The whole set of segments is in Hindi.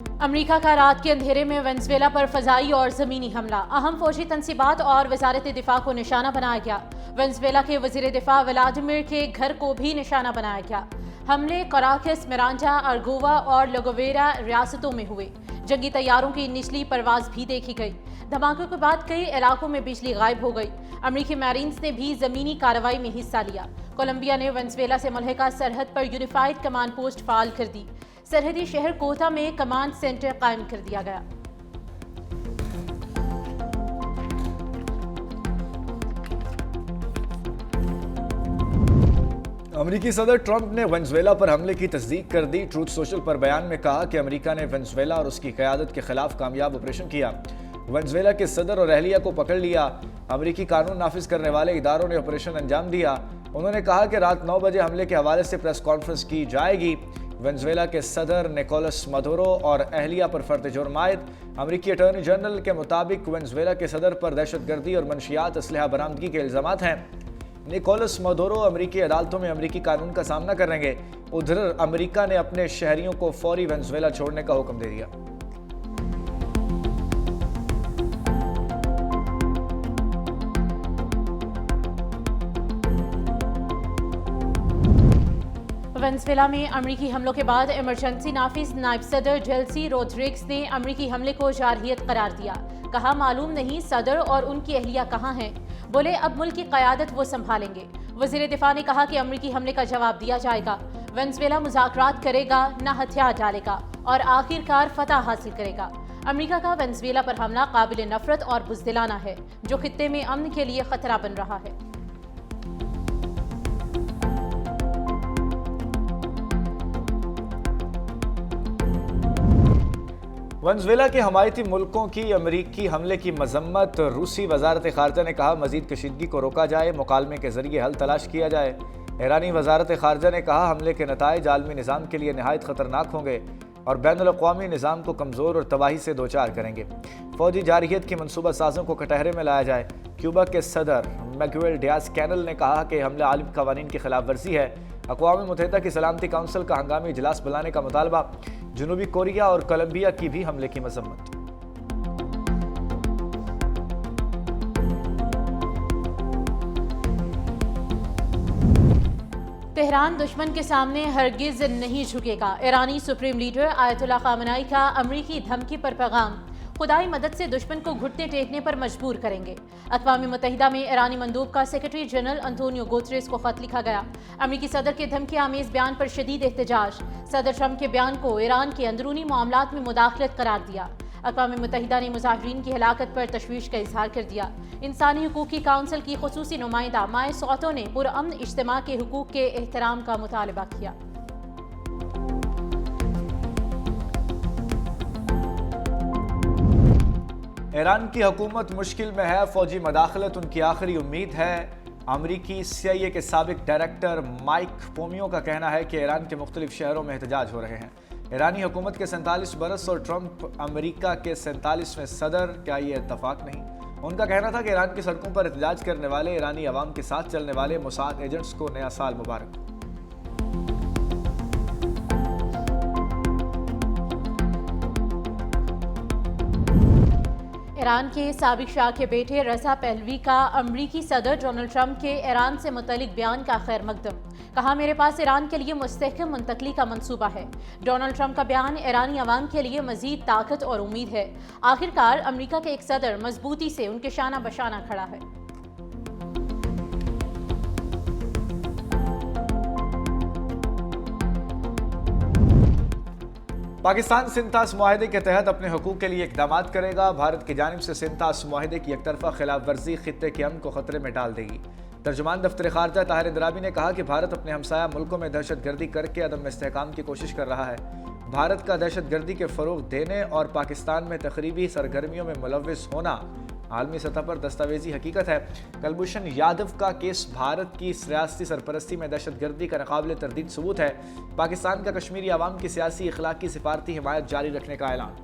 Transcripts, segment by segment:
अमेरिका का रात के अंधेरे में वेनेजुएला पर फजाई और जमीनी हमला, अहम फौजी तनसीबात और वजारत दिफा को निशाना बनाया गया। वेनेजुएला के वजीर दिफा व्लादिमीर के घर को भी निशाना बनाया गया। हमले कराकस, मिरांडा, अर्गोवा और लगोवेरा रियासतों में हुए। जंगी तैयारों की निचली परवाज भी देखी गई। धमाकों के बाद कई इलाकों में बिजली गायब हो गई। अमेरिकी मैरीन्स ने भी जमीनी कार्रवाई में हिस्सा लिया। कोलंबिया ने वेनेजुएला से मुल्हिका सरहद पर यूनिफाइड कमांड पोस्ट फाल कर दी। सरहदी शहर कोता में कमांड सेंटर कायम कर दिया गया। अमेरिकी सदर ट्रंप ने वेनेजुएला पर हमले की तस्दीक कर दी। ट्रूथ सोशल पर बयान में कहा कि अमेरिका ने वेनेजुएला और उसकी क़यादत के खिलाफ कामयाब ऑपरेशन किया। वेनेजुएला के सदर और अहलिया को पकड़ लिया। अमेरिकी कानून नाफिज करने वाले इदारों ने ऑपरेशन अंजाम दिया। उन्होंने कहा कि रात 9 बजे हमले के हवाले से प्रेस कॉन्फ्रेंस की जाएगी। वेनेजुएला के सदर निकोलस मदुरो और अहलिया पर फर्द जुर्म आयद। अमेरिकी अटॉर्नी जनरल के मुताबिक वेनेजुएला के सदर पर दहशतगर्दी और मंशियात असलहा बरामदगी के इल्जामात हैं। निकोलस मदुरो अमेरिकी अदालतों में अमेरिकी कानून का सामना करेंगे। उधर अमेरिका ने अपने शहरियों को फौरी वेनेजुएला छोड़ने का हुक्म दे दिया। वेनेजुएला में अमेरिकी हमलों के बाद इमरजेंसी नाफिज नायब सदर डेल्सी रोड्रिग्स ने अमेरिकी हमले को जारहियत करार दिया। कहा, मालूम नहीं सदर और उनकी अहलिया कहाँ हैं। बोले, अब मुल्क की क़यादत वो संभालेंगे। वज़ीर दिफा ने कहा कि अमेरिकी हमले का जवाब दिया जाएगा। वेनेजुएला मुज़ाकरात करेगा, न हथियार डालेगा और आखिरकार फतह हासिल करेगा। अमेरिका का वेनेजुएला पर हमला काबिल नफरत और बुज़दिलाना है, जो खित्ते में अमन के लिए खतरा बन रहा है। वेनेजुएला के हमायती मुल्कों की अमेरिकी हमले की मजम्मत। रूसी वजारत खारजा ने कहा, मजीद कशीदगी को रोका जाए, मुकालमे के जरिए हल तलाश किया जाए। ईरानी वजारत खारजा ने कहा, हमले के नताइज आलमी निज़ाम के लिए नहायत ख़तरनाक होंगे और बैनुल-अक़वामी निज़ाम को कमज़ोर और तबाही से दोचार करेंगे। फ़ौजी जारहियत की मनसूबा साजों को कटहरे में लाया जाए। क्यूबा के सदर मैगुएल डियाज कैनल ने कहा कि हमला आलमी क़वानीन की खिलाफ वर्जी है। अक़वाम मुत्तहिदा की सलामती काउंसिल का हंगामी इजलास बुलाने का मुतालबा। जनूबी कोरिया और कोलंबिया की भी हमले की मजम्मत। तेहरान दुश्मन के सामने हरगिज नहीं झुकेगा। ईरानी सुप्रीम लीडर आयतुल्लाह ख़ामेनी का अमरीकी धमकी पर पैगाम। खुदाई मदद से दुश्मन को घुटने टेकने पर मजबूर करेंगे। अक़वाम मुत्तहिदा में ईरानी मंदूब का सेक्रेटरी जनरल अंतोनियो गुतेरेस को खत लिखा गया। अमरीकी सदर के धमकी आमेज बयान पर शदीद एहतजाज। सदर ट्रंप के बयान को ईरान के अंदरूनी मामलात में मुदाखलत करार दिया। अक़वाम मुत्तहिदा ने मुजाहिरीन की हलाकत पर तशवीश का इजहार कर दिया। इंसानी हुकूक की काउंसिल की खुसूसी नुमाइंदा माए सौतो ने पुरअमन इज्तिमा के हुकूक के एहतराम का मुतालबा किया। ईरान की हुकूमत मुश्किल में है, फौजी मदाखलत उनकी आखिरी उम्मीद है। अमरीकी CIA के साबिक डायरेक्टर माइक पोमियो का कहना है कि ईरान के मुख्तलिफ शहरों में एहतजाज हो रहे हैं। ईरानी हुकूमत के 47 बरस और ट्रंप अमरीका के 47वें सदर, क्या ये इत्तफाक नहीं? उनका कहना था कि ईरान की सड़कों पर एहतजाज करने वाले ईरानी अवाम के साथ चलने वाले मोसाद एजेंट्स को नया साल मुबारक। ईरान के साबिक शाह के बेटे रज़ा पहलवी का अमरीकी सदर डोनाल्ड ट्रंप के ईरान से मुतल्लिक बयान का खैर मकदम। कहा, मेरे पास ईरान के लिए मुस्तहकम मुंतकली का मंसूबा है। डोनाल्ड ट्रंप का बयान ईरानी अवाम के लिए मजीद ताकत और उम्मीद है। आखिरकार अमरीका के एक सदर मजबूती से उनके शाना बशाना खड़ा है। पाकिस्तान सिंतास मुआहदे के तहत अपने हकूक़ के लिए इक़दाम करेगा। भारत की जानिब से सिंतास मुआहदे की एकतरफा खिलाफ वर्जी खित्ते के अमन को खतरे में डाल देगी। तर्जुमान दफ्तर खारजा ताहिर इंदराबी ने कहा कि भारत अपने हमसाया मुल्कों में दहशतगर्दी करके अदम इस्तेहकाम की कोशिश कर रहा है। भारत का दहशतगर्दी के फ़रोग़ देने और पाकिस्तान में तकरीबी सरगर्मियों में मुलव्विस होना आलमी सतह पर दस्तावेजी हकीकत है। कुलभूषण यादव का केस भारत की सियासी सरपरस्ती में दहशतगर्दी का नाक़ाबिल तरदीद सबूत है। पाकिस्तान का कश्मीरी अवाम की सियासी, इखलाकी, सिफारती हिमायत जारी रखने का ऐलान।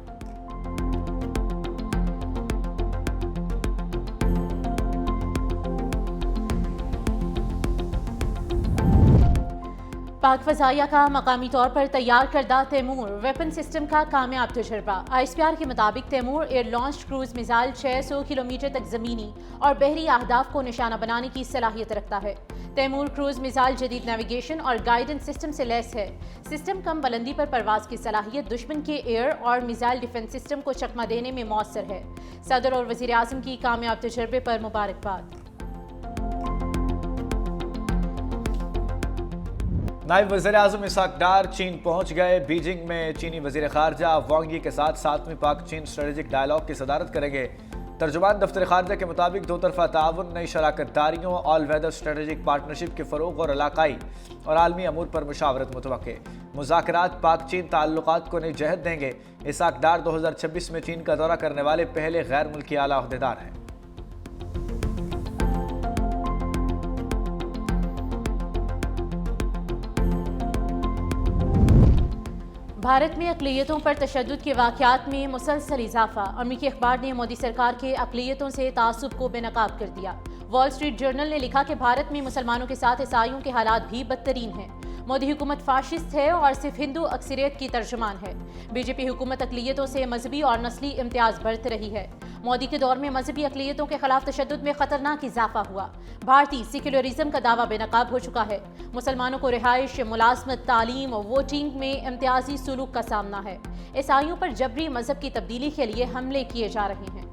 पाक फजाइया का मकामी तौर पर तैयार करदा तैमूर वेपन सिस्टम का कामयाब तजुर्बा। ISPR के मुताबिक Taimur air launch cruise missile 600 kilometre तक जमीनी और बहरी अहदाफ को निशाना बनाने की सलाहियत रखता है। तैमूर क्रूज मिसाइल जदीद नेविगेशन और गाइडेंस सिस्टम से लैस है। सिस्टम कम बुलंदी पर परवाज की सलाहियत दुश्मन के एयर और मिसाइल डिफेंस सिस्टम को चकमा देने में मौसर है। सदर और वजीर आजम की कामयाब तजुर्बे पर मुबारकबाद। नायब वज़ीर आज़म इसाक डार चीन पहुंच गए। बीजिंग में चीनी वज़ीर ख़ारजा वांग यी के साथ 7वीं पाक चीन स्ट्रेटेजिक डायलॉग की सदारत करेंगे। तर्जुमान दफ्तर ख़ारजा के मुताबिक दो तरफ़ा ताउन, नई शराकत दारियों, ऑल वेदर स्ट्रेटेजिक पार्टनरशिप के फ़रोग़ और इलाकाई और आलमी अमूर पर मुशावरत मुतवक्के। मुज़ाकरात पाक चीन ताल्लुकात को नई जहत देंगे। इसाक डार 2026 में चीन का दौरा करने वाले पहले गैर मुल्की आला अहदेदार हैं। भारत में अक़लियतों पर तशद्दुद के वाक़यात में मुसलसल इजाफा। अमरीकी अखबार ने मोदी सरकार के अक़लियतों से तासुब को बेनकाब कर दिया। वॉल स्ट्रीट जर्नल ने लिखा कि भारत में मुसलमानों के साथ ईसाइयों के हालात भी बदतरीन हैं। मोदी हुकूमत फाशिस्ट है और सिर्फ हिंदू अक्सरियत की तर्जुमान है। बीजेपी हुकूमत अक़लियतों से मजहबी और नस्ली इम्तियाज बरत रही है। मोदी के दौर में मजहबी अक़लियतों के खिलाफ तशद्दुद में खतरनाक इजाफा हुआ। भारतीय सेक्युलरिज्म का दावा बेनकाब हो चुका है। मुसलमानों को रिहाइश, मुलाजमत, तालीम और वोटिंग में इम्तियाजी सुलूक का सामना है। ईसाइयों पर जबरी मजहब की तब्दीली के लिए हमले किए जा रहे हैं।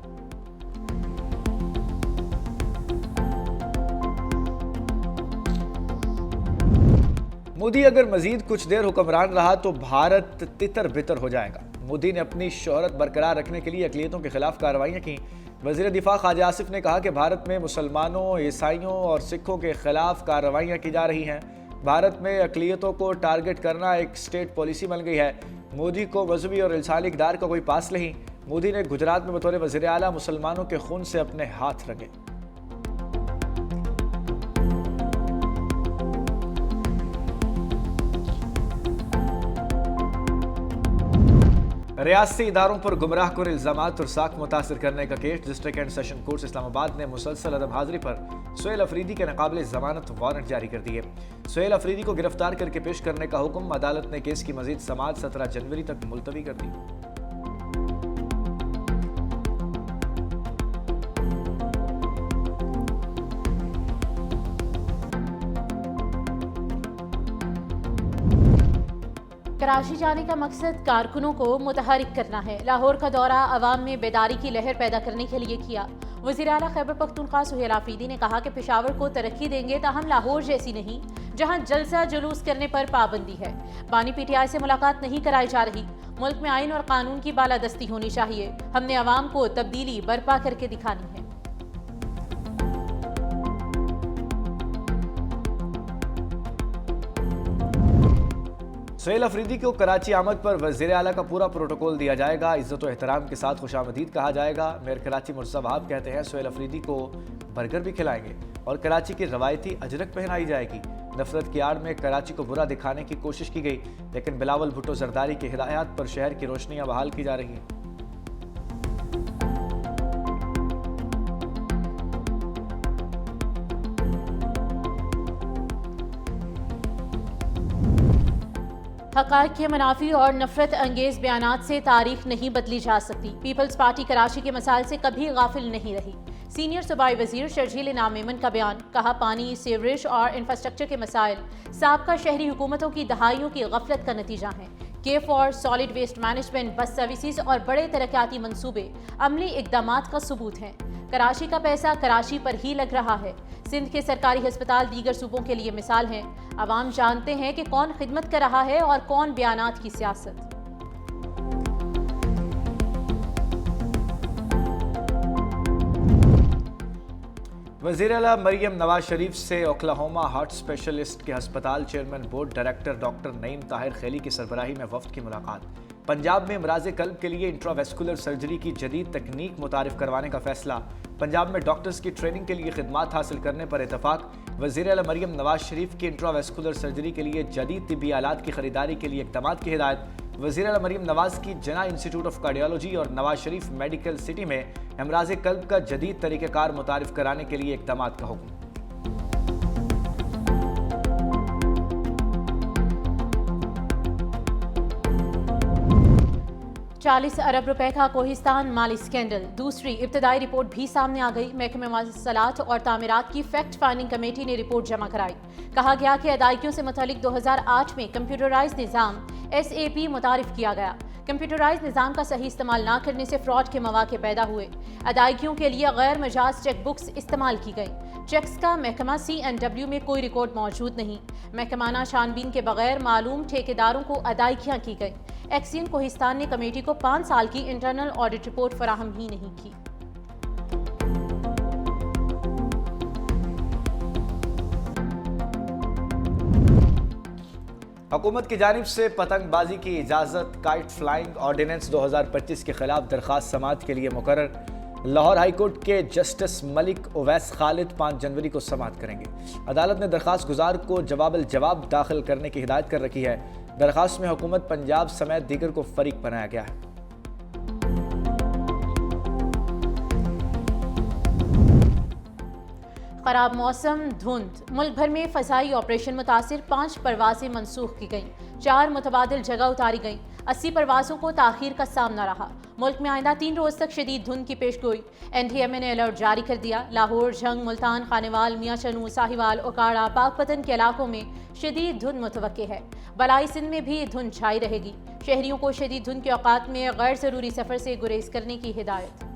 मोदी अगर मजीद कुछ देर हुक्मरान रहा तो भारत तितर बितर हो जाएगा। मोदी ने अपनी शोहरत बरकरार रखने के लिए अक़लियतों के खिलाफ कार्रवाइयाँ की। वज़ीर दिफा ख्वाजा आसिफ ने कहा कि भारत में मुसलमानों, ईसाइयों और सिखों के खिलाफ कार्रवाइयाँ की जा रही हैं। भारत में अक़लियतों को टारगेट करना एक स्टेट पॉलिसी बन गई है। मोदी को मजहबी और इंसानी इक़दार का कोई पास नहीं। मोदी ने गुजरात में बतौर वज़ीर आला मुसलमानों के खून से अपने हाथ रंगे। रियासती इदारों पर गुमराह कुन इल्ज़ामात और साख मुतासर करने का case. District and session court Islamabad ने मुसलसल अदम हाजिरी पर सुहेल अफरीदी के नाकाबिले ज़मानत वारंट जारी कर दिए। सुहेल अफरीदी को गिरफ्तार करके पेश करने का हुक्म। अदालत ने केस की मजीद समाअत 17 जनवरी तक मुलतवी कर दी। कराची जाने का मकसद कारकुनों को मुतहरिक करना है। लाहौर का दौरा अवाम में बेदारी की लहर पैदा करने के लिए किया। वज़ीर आला खैबर पख्तूनख्वा सुहेल आफरीदी ने कहा कि पेशावर को तरक्की देंगे, ताहम लाहौर जैसी नहीं जहां जलसा जुलूस करने पर पाबंदी है। बानी PTI से मुलाकात नहीं कराई जा रही। मुल्क में आइन और कानून की बालादस्ती होनी चाहिए। हमने अवाम को तब्दीली बर्पा करके दिखानी है। सुहेल अफरीदी को कराची आमद पर वज़ीर आला का पूरा प्रोटोकॉल दिया जाएगा। इज्जत और एहतराम के साथ खुशामदीद कहा जाएगा। मेयर कराची मुर्तज़ा वहाब कहते हैं सुहेल अफरीदी को बर्गर भी खिलाएंगे और कराची की रवायती अजरक पहनाई जाएगी। नफरत की आड़ में कराची को बुरा दिखाने की कोशिश की गई, लेकिन बिलावल भुट्टो जरदारी की हिदायत पर शहर की रोशनियाँ बहाल की जा रही हैं। हक़ाइक़ के मुनाफी और नफरत अंगेज बयानात से तारीख नहीं बदली जा सकती। पीपल्स पार्टी कराची के मसाइल से कभी गाफिल नहीं रही। सीनियर सूबाई वजीर शर्जील इनाम मेमन का बयान। कहा, पानी, सीवरेज और इंफ्रास्ट्रक्चर के मसाइल साबका शहरी हुकूमतों की दहाइयों की गफलत का नतीजा हैं। K4, solid waste management, bus services और बड़े तरक्याती मंसूबे अमली इकदामात का सबूत हैं। कराची का पैसा कराची पर ही लग रहा है। सिंध के सरकारी अस्पताल दीगर सूबों के लिए मिसाल हैं। अवाम जानते हैं कि कौन खिदमत कर रहा है और कौन बयानात की सियासत। वज़ीर आला मरियम नवाज शरीफ से ओक्लाहोमा हार्ट स्पेशलिस्ट के अस्पताल chairman board director doctor Naeem Tahir खैली की सरबराही में वफ्द की मुलाकात। पंजाब में अमराज़ कल्ब के लिए इंट्रावेस्कुलर सर्जरी की जदीद तकनीक मुतारिफ करवाने का फैसला। पंजाब में डॉक्टर्स की ट्रेनिंग के लिए खिदमात हासिल करने पर इतफाक। वज़ीर आला मरियम नवाज शरीफ की इंट्रावेस्कुलर सर्जरी के लिए जदीद तिब्बी आलात की खरीदारी के लिए इक़दाम की हिदायत। वज़ीर आला मरियम नवाज की जना इंस्टीट्यूट ऑफ कार्डियोलॉजी और नवाज शरीफ मेडिकल सिटी में अमराज़ कल्ब का जदीद तरीक़ेकार मुतारिफ कराने के लिए इक़दाम का हुक्म। 40 अरब रुपए का कोहिस्तान माली स्कैंडल। दूसरी इब्तदाई रिपोर्ट भी सामने आ गई। महकमे मवासलात और तामीरात की फैक्ट फाइंडिंग कमेटी ने रिपोर्ट जमा कराई। कहा गया कि अदायगियों से मुतालिक 2008 में कंप्यूटराइज निज़ाम SAP मुतारिफ किया गया। कंप्यूटराइज निज़ाम का सही इस्तेमाल न करने से फ्रॉड के मौके पैदा हुए। अदायगियों के लिए गैर मजाज चेक बुक्स इस्तेमाल की गई। चेक्स का महकमा C&W में कोई रिकॉर्ड मौजूद नहीं। महकमाना छानबीन के बगैर मालूम ठेकेदारों को अदायगियाँ की गई। एक्सियन कोहिस्तान ने कमेटी को 5 साल की इंटरनल ऑडिट रिपोर्ट फराहम ही नहीं की। हुकूमत की जानिब से पतंगबाजी की इजाज़त काइट फ्लाइंग ऑर्डिनेंस 2025 के खिलाफ दरख्वास्त समाअत के लिए मुकर्रर। लाहौर हाईकोर्ट के जस्टिस मलिक उवैस खालिद 5 जनवरी को समाअत करेंगे। अदालत ने दरख्वास्त गुजार को जवाब दाखिल करने की हिदायत कर रखी है। दरख्वास्त में हुकूमत पंजाब समेत दीगर को फरीक बनाया गया है। खराब मौसम, धुंध, मुल्क भर में फसाई ऑपरेशन मुतासिर 5 परवाजें मनसूख की गईं, 4 मुतबादिल जगह उतारी गईं। 80 परवाजों को ताखीर का सामना रहा। मुल्क में आइंदा 3 रोज तक शदीद धुंध की पेशगोई। NDMA ने अलर्ट जारी कर दिया। लाहौर, झंग, मुल्तान, खानेवाल, मियां चनू, साहिवाल, ओकाड़ा, पाकपतन के इलाकों में शदीद धुंध मुतवक्के है। बलाई सिंध में भी धुंध छाई रहेगी। शहरियों को शदीद धुंध के औकात में गैर ज़रूरी सफ़र से गुरेज करने की हिदायत।